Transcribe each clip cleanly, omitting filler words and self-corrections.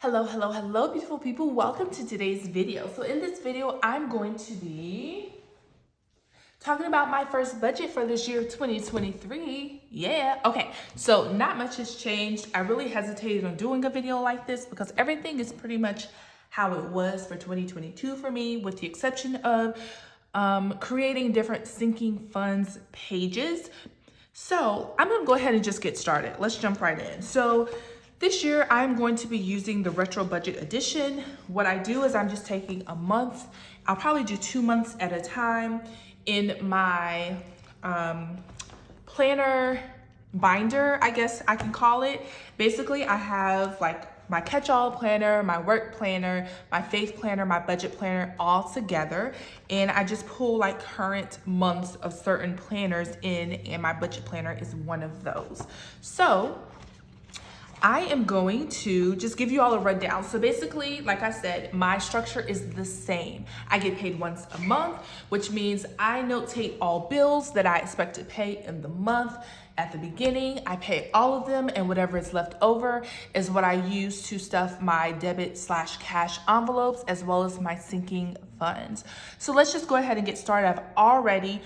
Hello, beautiful people. Welcome to today's video. So in this video, I'm going to be talking about my first budget for this year, 2023. Yeah. Okay. So not much has changed. I really hesitated on doing a video like this because everything is pretty much how it was for 2022 for me, with the exception of creating different sinking funds pages. So I'm going to go ahead and just get started. Let's jump right in. So this year, I'm going to be using the Retro Budget Edition. What I do is I'm just taking a month. I'll probably do 2 months at a time in my planner binder, I guess I can call it. Basically, I have like my catch-all planner, my work planner, my faith planner, my budget planner all together. And I just pull like current months of certain planners in, and my budget planner is one of those. So I am going to just give you all a rundown. So basically, like I said, my structure is the same. I get paid once a month, which means I notate all bills that I expect to pay in the month. At the beginning, I pay all of them, and whatever is left over is what I use to stuff my debit/cash envelopes as well as my sinking funds. So let's just go ahead and get started. I've already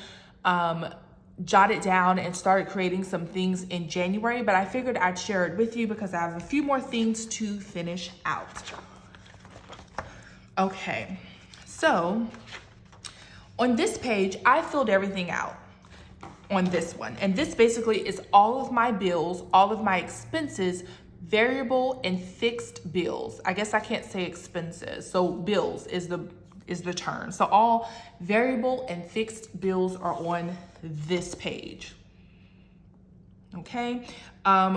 jotted down and started creating some things in January, but I figured I'd share it with you because I have a few more things to finish out. Okay, so on this page, I filled everything out on this one. And this basically is all of my bills, all of my expenses, variable and fixed bills. I guess I can't say expenses, so bills is the term. So all variable and fixed bills are on this page. Okay,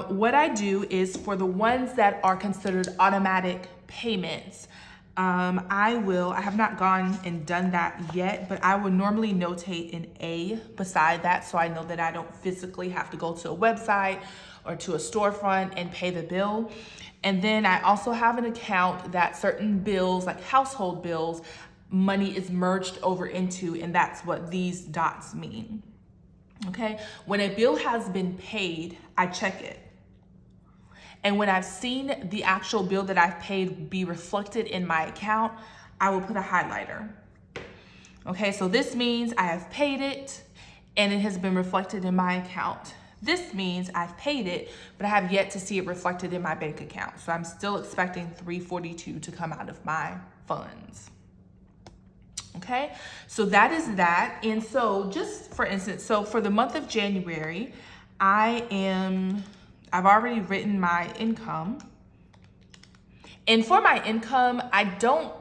what I do is for the ones that are considered automatic payments, I have not gone and done that yet, but I would normally notate an A beside that so I know that I don't physically have to go to a website or to a storefront and pay the bill. And then I also have an account that certain bills, like household bills, money is merged over into, and that's what these dots mean. Okay, when a bill has been paid, I check it. And when I've seen the actual bill that I've paid be reflected in my account, I will put a highlighter. Okay, so this means I have paid it and it has been reflected in my account. This means I've paid it, but I have yet to see it reflected in my bank account. So I'm still expecting $342 to come out of my funds. Okay, so that is that. And so just for instance, so for the month of January, I've already written my income. And for my income, I don't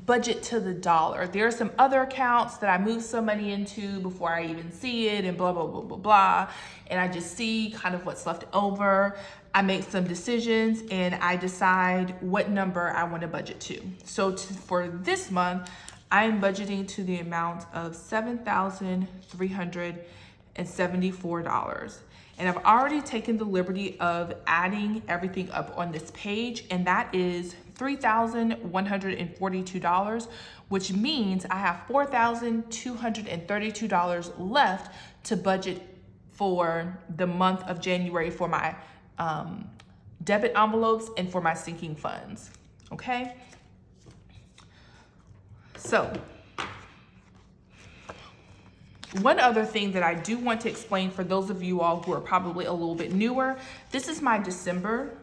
budget to the dollar. There are some other accounts that I move some money into before I even see it, and blah, blah, blah, blah, blah. And I just see kind of what's left over. I make some decisions and I decide what number I want to budget to. So for this month, I'm budgeting to the amount of $7,374. And I've already taken the liberty of adding everything up on this page, and that is $3,142, which means I have $4,232 left to budget for the month of January for my debit envelopes and for my sinking funds. Okay? So, one other thing that I do want to explain for those of you all who are probably a little bit newer, this is my December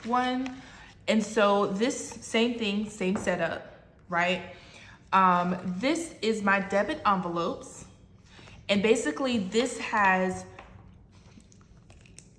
one. And so this same thing, same setup, right? This is my debit envelopes. And basically this has,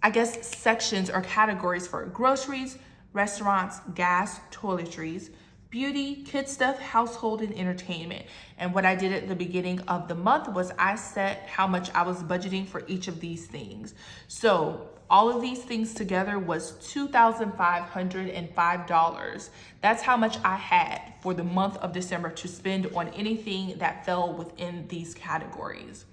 I guess, sections or categories for groceries, restaurants, gas, toiletries, beauty, kid stuff, household, and entertainment. And what I did at the beginning of the month was I set how much I was budgeting for each of these things. So all of these things together was $2,505. That's how much I had for the month of December to spend on anything that fell within these categories.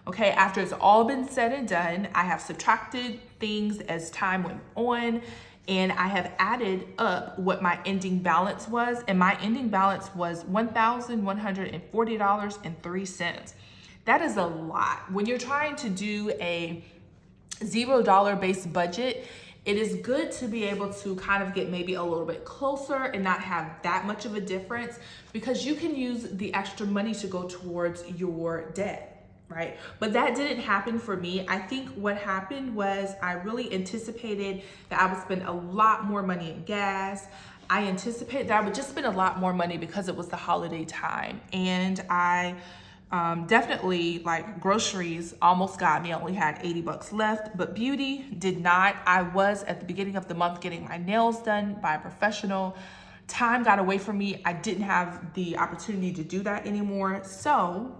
Okay, after it's all been said and done, I have subtracted things as time went on, and I have added up what my ending balance was, and my ending balance was $1,140.03. That is a lot. When you're trying to do a $0 based budget, it is good to be able to kind of get maybe a little bit closer and not have that much of a difference, because you can use the extra money to go towards your debt, right? But that didn't happen for me. I think what happened was I really anticipated that I would spend a lot more money in gas. I anticipated that I would just spend a lot more money because it was the holiday time. And I definitely, like, groceries almost got me. I only had 80 bucks left, but beauty did not. I was at the beginning of the month getting my nails done by a professional. Time got away from me. I didn't have the opportunity to do that anymore. So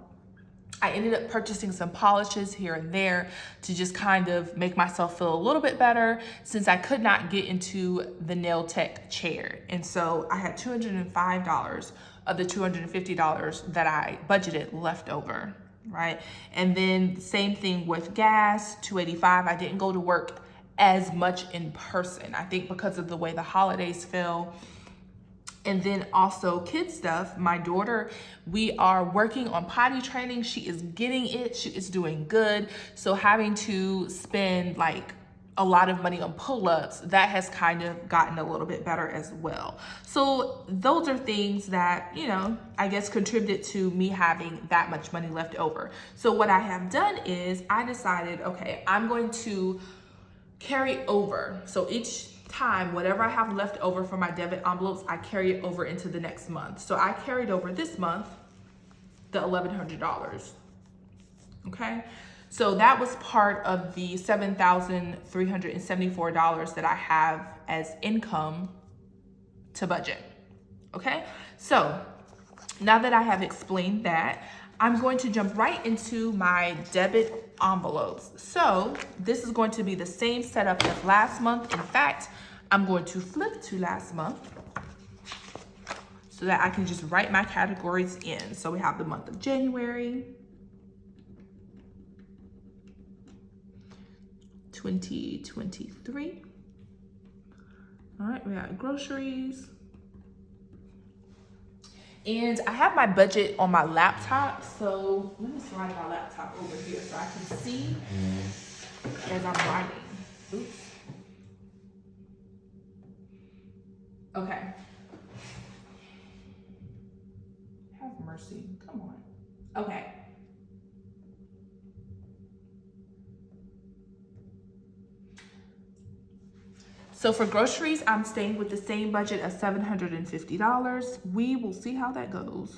I ended up purchasing some polishes here and there to just kind of make myself feel a little bit better, since I could not get into the nail tech chair. And so I had $205 of the $250 that I budgeted left over, right? And then same thing with gas, $285. I didn't go to work as much in person, I think because of the way the holidays fell. And then also kid stuff. My daughter, we are working on potty training. She is getting it. She is doing good. So having to spend like a lot of money on pull-ups, that has kind of gotten a little bit better as well. So those are things that, you know, I guess contributed to me having that much money left over. So what I have done is I decided, okay, I'm going to carry over. So each time, whatever I have left over for my debit envelopes, I carry it over into the next month. So I carried over this month the $1,100. Okay, so that was part of the $7,374 that I have as income to budget. Okay, so now that I have explained that, I'm going to jump right into my debit envelopes. So this is going to be the same setup as last month. In fact, I'm going to flip to last month so that I can just write my categories in. So we have the month of January, 2023. All right, we got groceries. And I have my budget on my laptop, so let me slide my laptop over here so I can see as I'm writing. Oops. Okay. Have mercy, come on. Okay. So for groceries, I'm staying with the same budget of $750. We will see how that goes.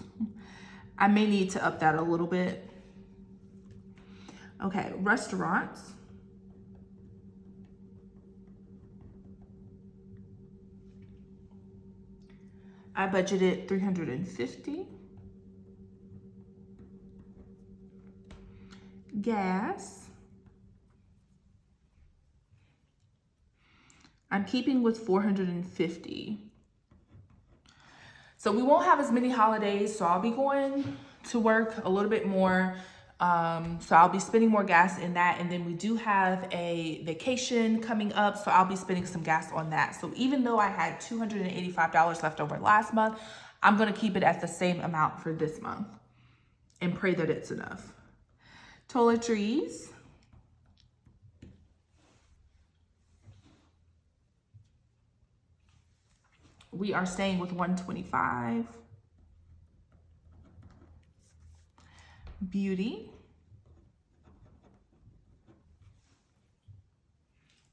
I may need to up that a little bit. Okay, restaurants. I budgeted $350. Gas. I'm keeping with $450. So we won't have as many holidays, so I'll be going to work a little bit more. So I'll be spending more gas in that. And then we do have a vacation coming up, so I'll be spending some gas on that. So even though I had $285 left over last month, I'm gonna keep it at the same amount for this month and pray that it's enough. Toiletries. We are staying with $125. Beauty.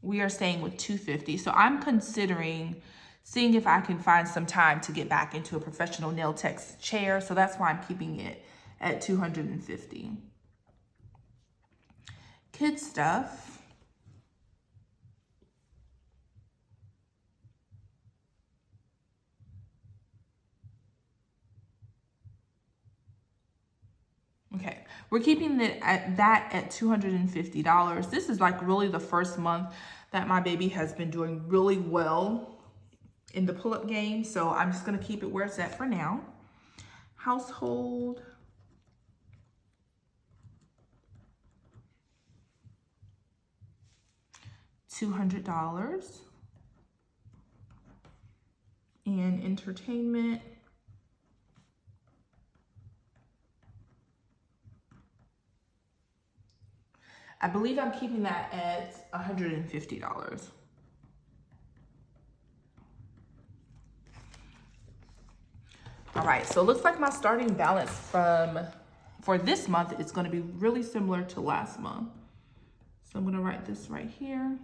We are staying with $250. So I'm considering seeing if I can find some time to get back into a professional nail tech's chair. So that's why I'm keeping it at $250. Kid stuff. Okay, we're keeping that at $250. This is like really the first month that my baby has been doing really well in the pull-up game. So I'm just gonna keep it where it's at for now. Household. $200. And entertainment. I believe I'm keeping that at $150. All right, so it looks like my starting balance for this month is gonna be really similar to last month. So I'm gonna write this right here.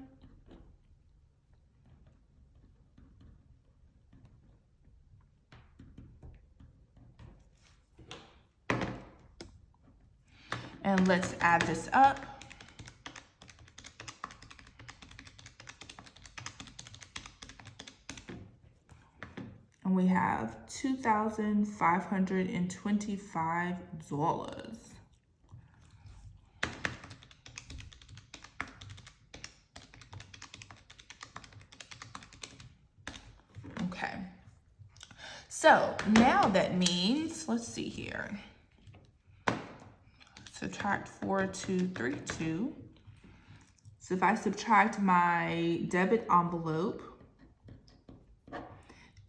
And let's add this up. And we have $2,525. Okay. So now that means, let's see here. Subtract 4232. So if I subtract my debit envelope,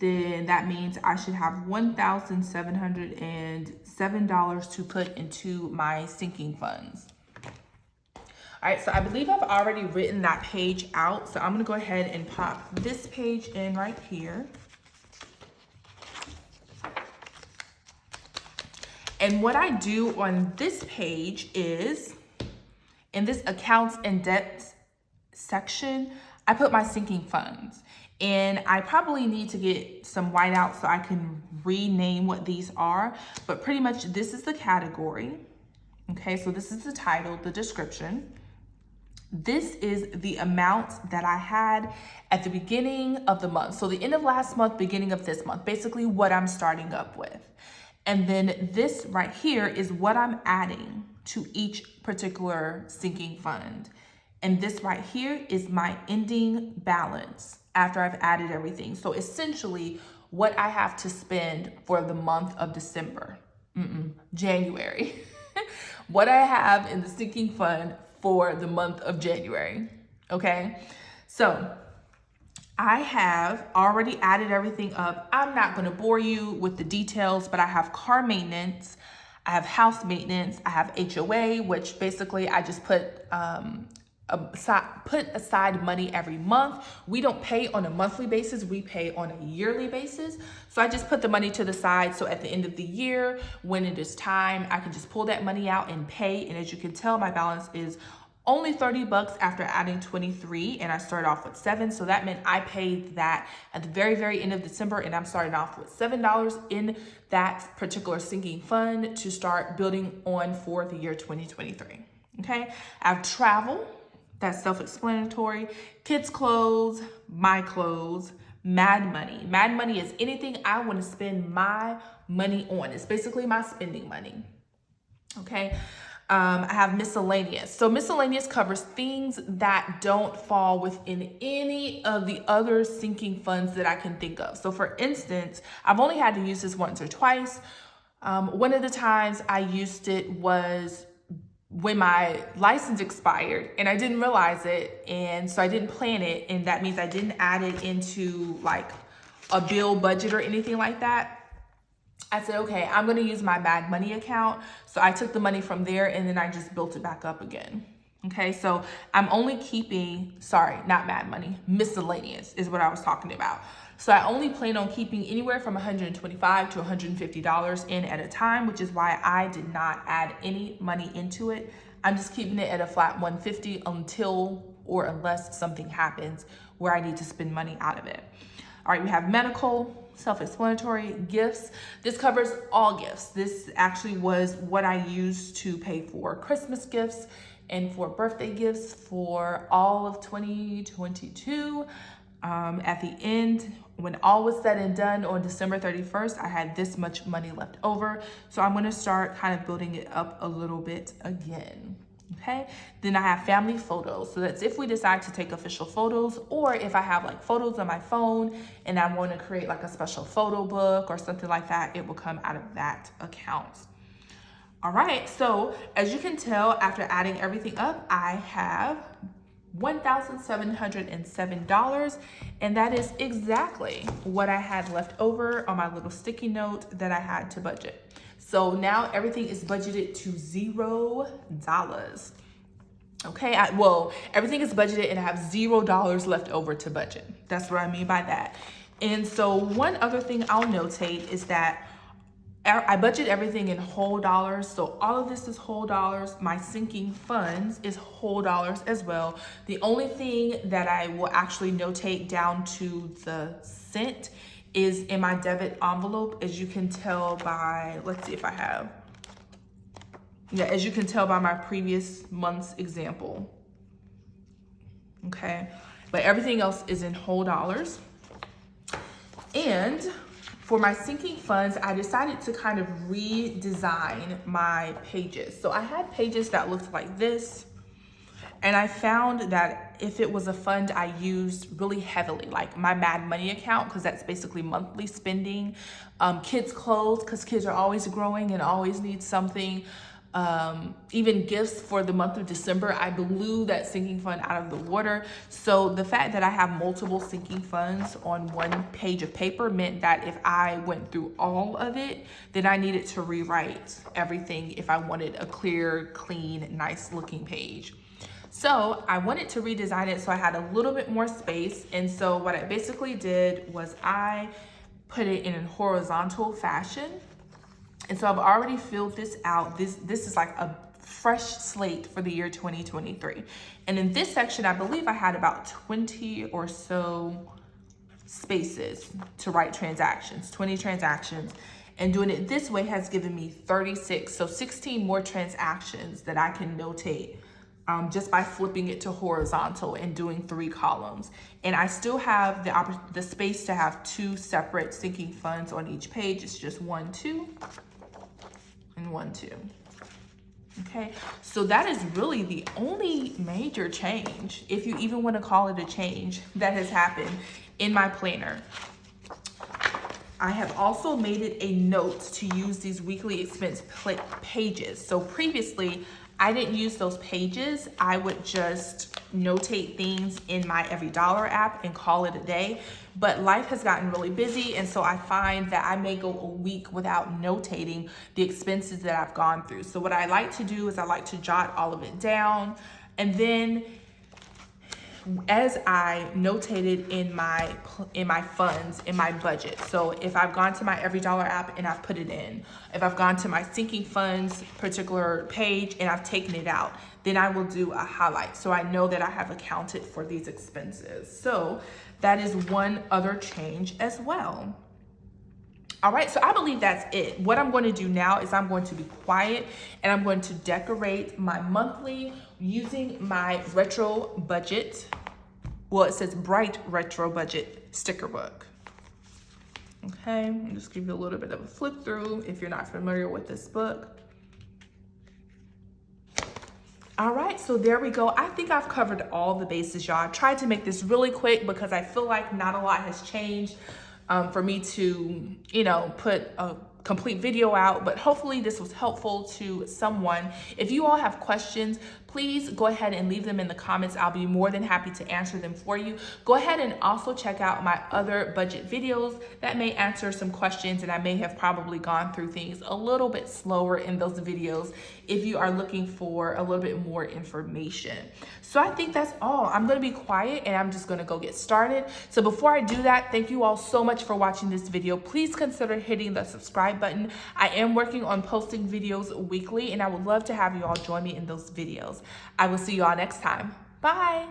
then that means I should have $1,707 to put into my sinking funds. All right, so I believe I've already written that page out. So I'm gonna go ahead and pop this page in right here. And what I do on this page is, in this accounts and debts section, I put my sinking funds. And I probably need to get some whiteout so I can rename what these are. But pretty much this is the category. Okay, so this is the title, the description. This is the amount that I had at the beginning of the month. So the end of last month, beginning of this month, basically what I'm starting up with. And then this right here is what I'm adding to each particular sinking fund. And this right here is my ending balance after I've added everything. So essentially what I have to spend for the month of December, January. What I have in the sinking fund for the month of January, okay? So I have already added everything up. I'm not gonna bore you with the details, but I have car maintenance, I have house maintenance, I have HOA, which basically I just put aside money every month. We don't pay on a monthly basis, we pay on a yearly basis. So I just put the money to the side, so at the end of the year, when it is time, I can just pull that money out and pay. And as you can tell, my balance is only 30 bucks after adding 23, and I started off with 7. So that meant I paid that at the very, very end of December, and I'm starting off with $7 in that particular sinking fund to start building on for the year 2023. Okay, I have travel. That's self-explanatory. Kids' clothes, my clothes, Mad Money. Mad Money is anything I want to spend my money on. It's basically my spending money. Okay. I have miscellaneous. So miscellaneous covers things that don't fall within any of the other sinking funds that I can think of. So for instance, I've only had to use this once or twice. One of the times I used it was when my license expired and I didn't realize it, and so I didn't plan it, and that means I didn't add it into like a bill budget or anything like that. I said, okay, I'm gonna use my Mad Money account. So I took the money from there and then I just built it back up again. Okay, so I'm only keeping, sorry, not Mad Money, miscellaneous is what I was talking about. So I only plan on keeping anywhere from $125 to $150 in at a time, which is why I did not add any money into it. I'm just keeping it at a flat $150 until or unless something happens where I need to spend money out of it. All right, we have medical, self-explanatory, gifts. This covers all gifts. This actually was what I used to pay for Christmas gifts and for birthday gifts for all of 2022. At the end, when all was said and done on December 31st, I had this much money left over. So I'm gonna start kind of building it up a little bit again. Okay, then I have family photos. So that's if we decide to take official photos, or if I have like photos on my phone and I want to create like a special photo book or something like that, it will come out of that account. All right, so as you can tell, after adding everything up, I have $1,707, and that is exactly what I had left over on my little sticky note that I had to budget. So now everything is budgeted to $0. Okay, well, everything is budgeted and I have $0 left over to budget. That's what I mean by that. And so one other thing I'll notate is that I budget everything in whole dollars, so all of this is whole dollars. My sinking funds is whole dollars as well. The only thing that I will actually notate down to the cent is in my debit envelope, as you can tell by, let's see if I have. Yeah, as you can tell by my previous month's example. Okay, but everything else is in whole dollars. And for my sinking funds, I decided to kind of redesign my pages. So I had pages that looked like this, and I found that if it was a fund I used really heavily, like my Mad Money account, because that's basically monthly spending, kids' clothes, because kids are always growing and always need something, even gifts for the month of December, I blew that sinking fund out of the water. So the fact that I have multiple sinking funds on one page of paper meant that if I went through all of it, then I needed to rewrite everything if I wanted a clear, clean, nice looking page. So I wanted to redesign it so I had a little bit more space. And so what I basically did was I put it in a horizontal fashion. And so I've already filled this out. This is like a fresh slate for the year 2023. And in this section, I believe I had about 20 or so spaces to write transactions, 20 transactions. And doing it this way has given me 36, so 16 more transactions that I can notate just by flipping it to horizontal and doing 3 columns. And I still have the space to have 2 separate sinking funds on each page. It's just 1, 2. And 1, 2. Okay, so that is really the only major change, if you even want to call it a change, that has happened in my planner. I have also made it a note to use these weekly expense pages. So previously, I didn't use those pages. I would just notate things in my Every Dollar app and call it a day. But life has gotten really busy, and so I find that I may go a week without notating the expenses that I've gone through. So what I like to do is I like to jot all of it down, and then as I notated in my funds, in my budget. So if I've gone to my Every Dollar app and I've put it in, if I've gone to my sinking funds particular page and I've taken it out, then I will do a highlight. So I know that I have accounted for these expenses. So that is one other change as well. All right, so I believe that's it. What I'm going to do now is I'm going to be quiet and I'm going to decorate my monthly using my retro budget. Well, it says Bright Retro Budget sticker book. Okay, I'll just give you a little bit of a flip through if you're not familiar with this book. All right, so there we go. I think I've covered all the bases, y'all. I tried to make this really quick because I feel like not a lot has changed for me to, put a complete video out, but hopefully this was helpful to someone. If you all have questions, please go ahead and leave them in the comments. I'll be more than happy to answer them for you. Go ahead and also check out my other budget videos that may answer some questions, and I may have probably gone through things a little bit slower in those videos if you are looking for a little bit more information. So I think that's all. I'm gonna be quiet and I'm just gonna go get started. So before I do that, thank you all so much for watching this video. Please consider hitting the subscribe button. I am working on posting videos weekly, and I would love to have you all join me in those videos. I will see you all next time. Bye.